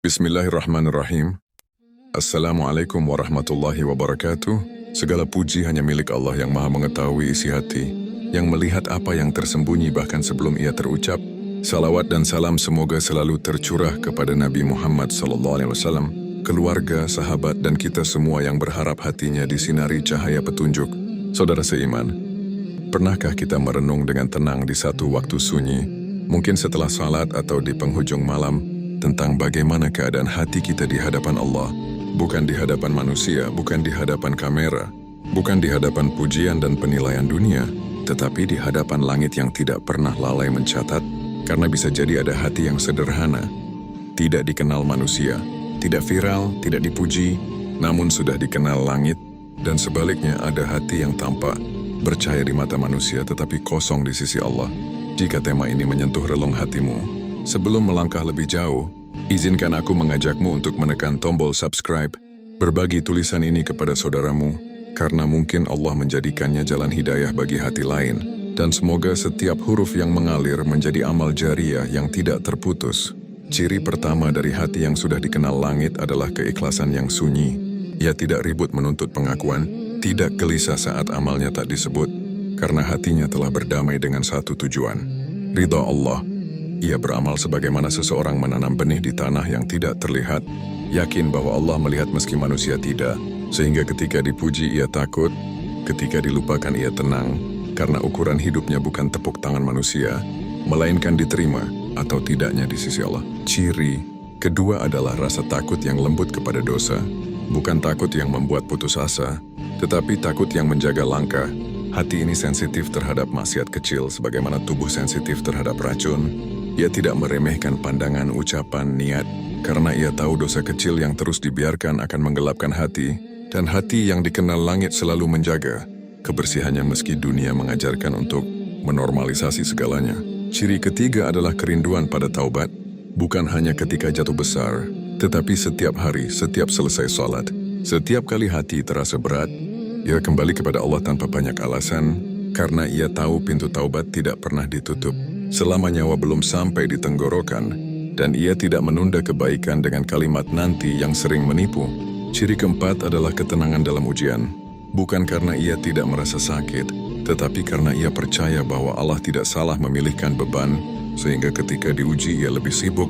Bismillahirrahmanirrahim. Assalamualaikum warahmatullahi wabarakatuh. Segala puji hanya milik Allah yang maha mengetahui isi hati, yang melihat apa yang tersembunyi bahkan sebelum ia terucap. Salawat dan salam semoga selalu tercurah kepada Nabi Muhammad SAW, keluarga, sahabat, dan kita semua yang berharap hatinya disinari cahaya petunjuk. Saudara seiman, pernahkah kita merenung dengan tenang di satu waktu sunyi, mungkin setelah salat atau di penghujung malam, tentang bagaimana keadaan hati kita di hadapan Allah, bukan di hadapan manusia, bukan di hadapan kamera, bukan di hadapan pujian dan penilaian dunia, tetapi di hadapan langit yang tidak pernah lalai mencatat, karena bisa jadi ada hati yang sederhana, tidak dikenal manusia, tidak viral, tidak dipuji, namun sudah dikenal langit, dan sebaliknya ada hati yang tampak bercahaya di mata manusia tetapi kosong di sisi Allah. Jika tema ini menyentuh relung hatimu, sebelum melangkah lebih jauh, izinkan aku mengajakmu untuk menekan tombol subscribe, berbagi tulisan ini kepada saudaramu, karena mungkin Allah menjadikannya jalan hidayah bagi hati lain, dan semoga setiap huruf yang mengalir menjadi amal jariah yang tidak terputus. Ciri pertama dari hati yang sudah dikenal langit adalah keikhlasan yang sunyi. Ia tidak ribut menuntut pengakuan, tidak gelisah saat amalnya tak disebut, karena hatinya telah berdamai dengan satu tujuan, ridha Allah. Ia beramal sebagaimana seseorang menanam benih di tanah yang tidak terlihat, yakin bahwa Allah melihat meski manusia tidak, sehingga ketika dipuji ia takut, ketika dilupakan ia tenang, karena ukuran hidupnya bukan tepuk tangan manusia, melainkan diterima atau tidaknya di sisi Allah. Ciri kedua adalah rasa takut yang lembut kepada dosa, bukan takut yang membuat putus asa, tetapi takut yang menjaga langkah. Hati ini sensitif terhadap maksiat kecil sebagaimana tubuh sensitif terhadap racun. Ia tidak meremehkan pandangan, ucapan, niat, karena ia tahu dosa kecil yang terus dibiarkan akan menggelapkan hati, dan hati yang dikenal langit selalu menjaga kebersihannya meski dunia mengajarkan untuk menormalisasi segalanya. Ciri ketiga adalah kerinduan pada taubat, bukan hanya ketika jatuh besar, tetapi setiap hari, setiap selesai salat. Setiap kali hati terasa berat, ia kembali kepada Allah tanpa banyak alasan, karena ia tahu pintu taubat tidak pernah ditutup selama nyawa belum sampai di tenggorokan, dan ia tidak menunda kebaikan dengan kalimat nanti yang sering menipu. Ciri keempat adalah ketenangan dalam ujian, bukan karena ia tidak merasa sakit, tetapi karena ia percaya bahwa Allah tidak salah memilihkan beban, sehingga ketika diuji ia lebih sibuk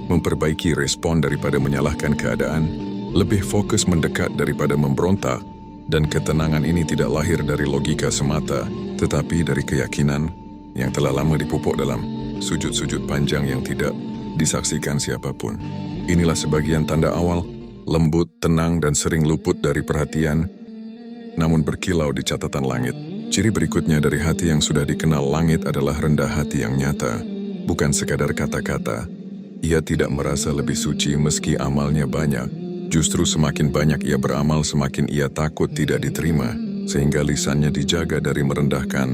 memperbaiki respon daripada menyalahkan keadaan, lebih fokus mendekat daripada memberontak, dan ketenangan ini tidak lahir dari logika semata, tetapi dari keyakinan yang telah lama dipupuk dalam sujud-sujud panjang yang tidak disaksikan siapapun. Inilah sebagian tanda awal, lembut, tenang, dan sering luput dari perhatian, namun berkilau di catatan langit. Ciri berikutnya dari hati yang sudah dikenal langit adalah rendah hati yang nyata, bukan sekadar kata-kata. Ia tidak merasa lebih suci meski amalnya banyak. Justru semakin banyak ia beramal, semakin ia takut tidak diterima, sehingga lisannya dijaga dari merendahkan,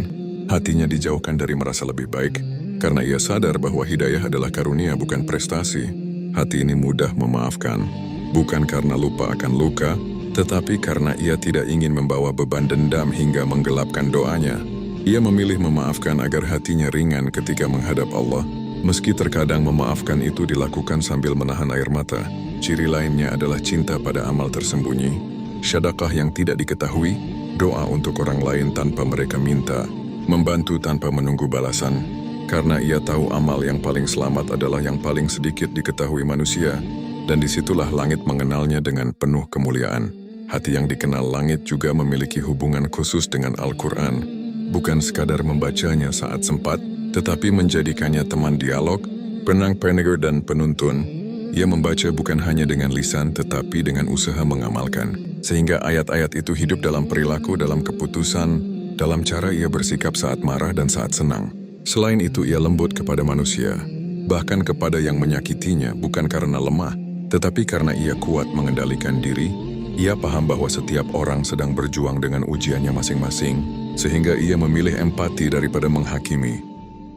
hatinya dijauhkan dari merasa lebih baik, karena ia sadar bahwa hidayah adalah karunia bukan prestasi. Hati ini mudah memaafkan, bukan karena lupa akan luka, tetapi karena ia tidak ingin membawa beban dendam hingga menggelapkan doanya. Ia memilih memaafkan agar hatinya ringan ketika menghadap Allah, meski terkadang memaafkan itu dilakukan sambil menahan air mata. Ciri lainnya adalah cinta pada amal tersembunyi, sedekah yang tidak diketahui, doa untuk orang lain tanpa mereka minta, membantu tanpa menunggu balasan, karena ia tahu amal yang paling selamat adalah yang paling sedikit diketahui manusia, dan disitulah langit mengenalnya dengan penuh kemuliaan. Hati yang dikenal langit juga memiliki hubungan khusus dengan Al-Quran, bukan sekadar membacanya saat sempat, tetapi menjadikannya teman dialog, penang penegur dan penuntun. Ia membaca bukan hanya dengan lisan, tetapi dengan usaha mengamalkan, sehingga ayat-ayat itu hidup dalam perilaku, dalam keputusan, dalam cara ia bersikap saat marah dan saat senang. Selain itu ia lembut kepada manusia, bahkan kepada yang menyakitinya, bukan karena lemah, tetapi karena ia kuat mengendalikan diri. Ia paham bahwa setiap orang sedang berjuang dengan ujiannya masing-masing, sehingga ia memilih empati daripada menghakimi,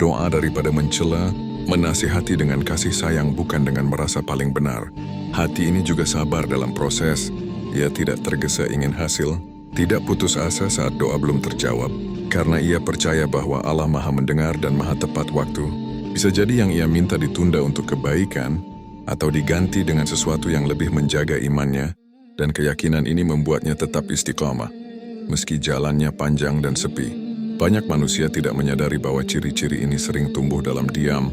doa daripada mencela, menasihati dengan kasih sayang bukan dengan merasa paling benar. Hati ini juga sabar dalam proses. Ia tidak tergesa ingin hasil, tidak putus asa saat doa belum terjawab, karena ia percaya bahwa Allah Maha mendengar dan Maha tepat waktu. Bisa jadi yang ia minta ditunda untuk kebaikan, atau diganti dengan sesuatu yang lebih menjaga imannya, dan keyakinan ini membuatnya tetap istiqamah. Meski jalannya panjang dan sepi, banyak manusia tidak menyadari bahwa ciri-ciri ini sering tumbuh dalam diam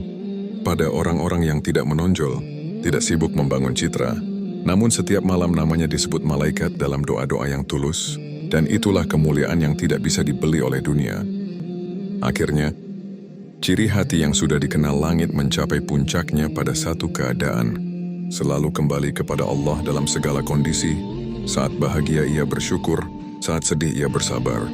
pada orang-orang yang tidak menonjol, tidak sibuk membangun citra, namun setiap malam namanya disebut malaikat dalam doa-doa yang tulus, dan itulah kemuliaan yang tidak bisa dibeli oleh dunia. Akhirnya, ciri hati yang sudah dikenal langit mencapai puncaknya pada satu keadaan, selalu kembali kepada Allah dalam segala kondisi. Saat bahagia ia bersyukur, saat sedih ia bersabar,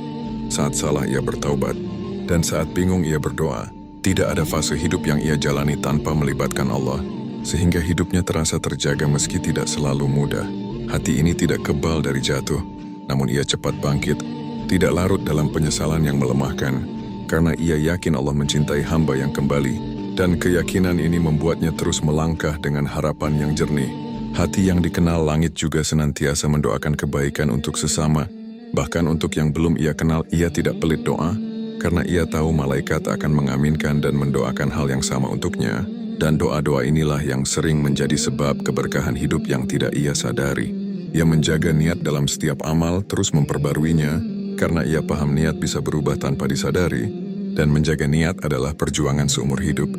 saat salah ia bertaubat, dan saat bingung ia berdoa. Tidak ada fase hidup yang ia jalani tanpa melibatkan Allah, sehingga hidupnya terasa terjaga meski tidak selalu mudah. Hati ini tidak kebal dari jatuh, namun ia cepat bangkit, tidak larut dalam penyesalan yang melemahkan, karena ia yakin Allah mencintai hamba yang kembali, dan keyakinan ini membuatnya terus melangkah dengan harapan yang jernih. Hati yang dikenal langit juga senantiasa mendoakan kebaikan untuk sesama, bahkan untuk yang belum ia kenal ia tidak pelit doa, karena ia tahu malaikat akan mengaminkan dan mendoakan hal yang sama untuknya, dan doa-doa inilah yang sering menjadi sebab keberkahan hidup yang tidak ia sadari. Ia menjaga niat dalam setiap amal, terus memperbaruinya, karena ia paham niat bisa berubah tanpa disadari, dan menjaga niat adalah perjuangan seumur hidup.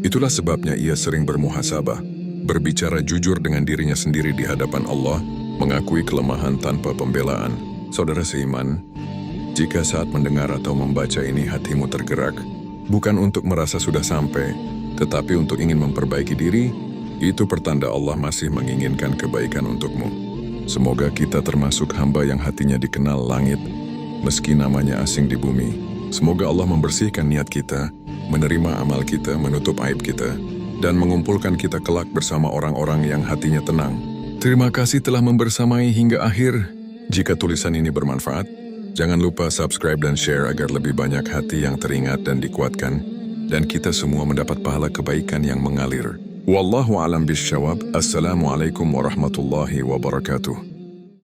Itulah sebabnya ia sering bermuhasabah, berbicara jujur dengan dirinya sendiri di hadapan Allah, mengakui kelemahan tanpa pembelaan. Saudara seiman, jika saat mendengar atau membaca ini hatimu tergerak, bukan untuk merasa sudah sampai, tetapi untuk ingin memperbaiki diri, itu pertanda Allah masih menginginkan kebaikan untukmu. Semoga kita termasuk hamba yang hatinya dikenal langit, meski namanya asing di bumi. Semoga Allah membersihkan niat kita, menerima amal kita, menutup aib kita, dan mengumpulkan kita kelak bersama orang-orang yang hatinya tenang. Terima kasih telah membersamai hingga akhir. Jika tulisan ini bermanfaat, jangan lupa subscribe dan share agar lebih banyak hati yang teringat dan dikuatkan, dan kita semua mendapat pahala kebaikan yang mengalir. Wallahu a'lam bishawab. Assalamualaikum warahmatullahi wabarakatuh.